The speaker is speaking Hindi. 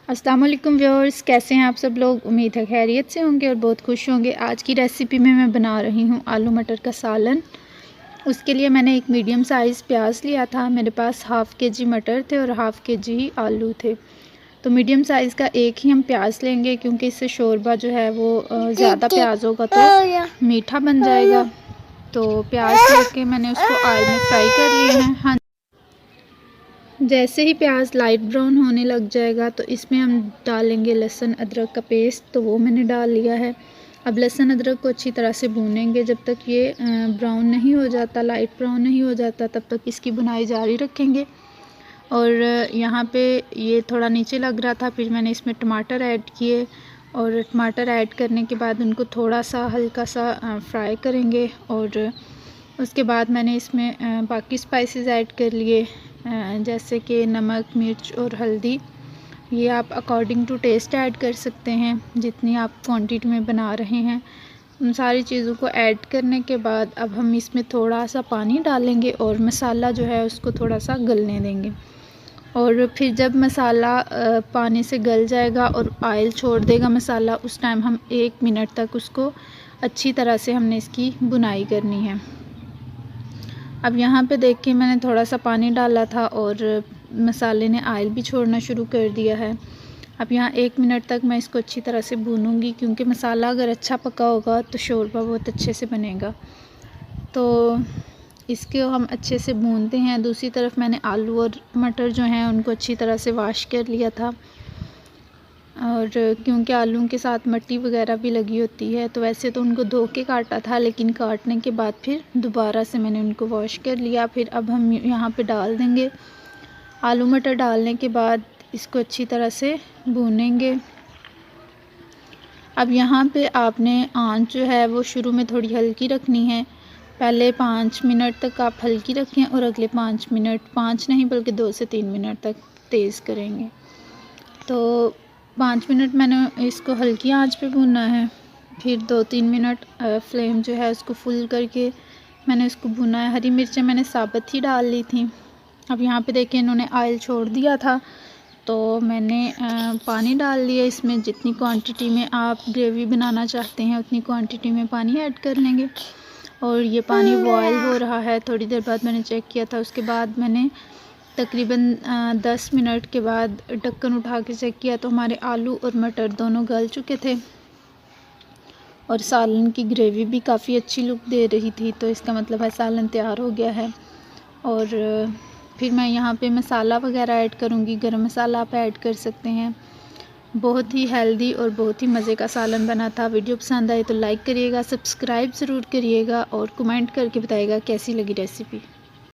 अस्सलाम वालेकुम व्यूअर्स, कैसे हैं आप सब लोग। उम्मीद है खैरियत से होंगे और बहुत खुश होंगे। आज की रेसिपी में मैं बना रही हूँ आलू मटर का सालन। उसके लिए मैंने एक मीडियम साइज़ प्याज लिया था। मेरे पास हाफ़ के जी मटर थे और हाफ़ के जी आलू थे। तो मीडियम साइज़ का एक ही हम प्याज लेंगे, क्योंकि इससे शोरबा जो है वो ज़्यादा प्याज होगा तो मीठा बन जाएगा। तो प्याज लेके मैंने उसको ऑयल में फ्राई कर लिए हैं। हाँ, जैसे ही प्याज लाइट ब्राउन होने लग जाएगा तो इसमें हम डालेंगे लहसुन अदरक का पेस्ट। तो वो मैंने डाल लिया है। अब लहसुन अदरक को अच्छी तरह से भूनेंगे जब तक ये ब्राउन नहीं हो जाता, लाइट ब्राउन नहीं हो जाता, तब तक इसकी भुनाई जारी रखेंगे। और यहाँ पे ये थोड़ा नीचे लग रहा था, फिर मैंने इसमें टमाटर ऐड किए और टमाटर ऐड करने के बाद उनको थोड़ा सा हल्का सा फ्राई करेंगे। और उसके बाद मैंने इसमें बाकी स्पाइसेस ऐड कर लिए, जैसे कि नमक, मिर्च और हल्दी। ये आप अकॉर्डिंग टू टेस्ट ऐड कर सकते हैं, जितनी आप क्वांटिटी में बना रहे हैं। उन सारी चीज़ों को ऐड करने के बाद अब हम इसमें थोड़ा सा पानी डालेंगे और मसाला जो है उसको थोड़ा सा गलने देंगे। और फिर जब मसाला पानी से गल जाएगा और ऑयल छोड़ देगा मसाला, उस टाइम हम 1 मिनट तक उसको अच्छी तरह से हमने इसकी बुनाई करनी है। अब यहाँ पे देखिए मैंने थोड़ा सा पानी डाला था और मसाले ने ऑयल भी छोड़ना शुरू कर दिया है। अब यहाँ 1 मिनट तक मैं इसको अच्छी तरह से भूनूंगी, क्योंकि मसाला अगर अच्छा पका होगा तो शोरबा बहुत अच्छे से बनेगा। तो इसको हम अच्छे से भूनते हैं। दूसरी तरफ मैंने आलू और मटर जो हैं उनको अच्छी तरह से वॉश कर लिया था, और क्योंकि आलू के साथ मिट्टी वगैरह भी लगी होती है, तो वैसे तो उनको धो के काटा था, लेकिन काटने के बाद फिर दोबारा से मैंने उनको वॉश कर लिया। फिर अब हम यहाँ पे डाल देंगे। आलू मटर डालने के बाद इसको अच्छी तरह से भूनेंगे। अब यहाँ पे आपने आंच जो है वो शुरू में थोड़ी हल्की रखनी है। पहले 5 मिनट तक आप हल्की रखें और अगले 5 मिनट, 5 नहीं बल्कि 2 से 3 मिनट तक तेज़ करेंगे। तो 5 मिनट मैंने इसको हल्की आंच पे भूनना है। फिर 2-3 मिनट फ्लेम जो है उसको फुल करके मैंने इसको भुना है। हरी मिर्चें मैंने साबुत ही डाल ली थी। अब यहाँ पे देखिए इन्होंने ऑयल छोड़ दिया था, तो मैंने पानी डाल लिया इसमें। जितनी क्वांटिटी में आप ग्रेवी बनाना चाहते हैं उतनी क्वांटिटी में पानी ऐड कर लेंगे। और ये पानी बॉयल हो रहा है। थोड़ी देर बाद मैंने चेक किया था, उसके बाद मैंने तकरीबन 10 मिनट के बाद ढक्कन उठा के चेक किया तो हमारे आलू और मटर दोनों गल चुके थे और सालन की ग्रेवी भी काफ़ी अच्छी लुक दे रही थी। तो इसका मतलब है सालन तैयार हो गया है। और फिर मैं यहाँ पे मसाला वगैरह ऐड करूँगी। गरम मसाला आप ऐड कर सकते हैं। बहुत ही हेल्दी और बहुत ही मज़े का सालन बना था। वीडियो पसंद आए तो लाइक करिएगा, सब्सक्राइब ज़रूर करिएगा और कमेंट करके बताइएगा कैसी लगी रेसिपी।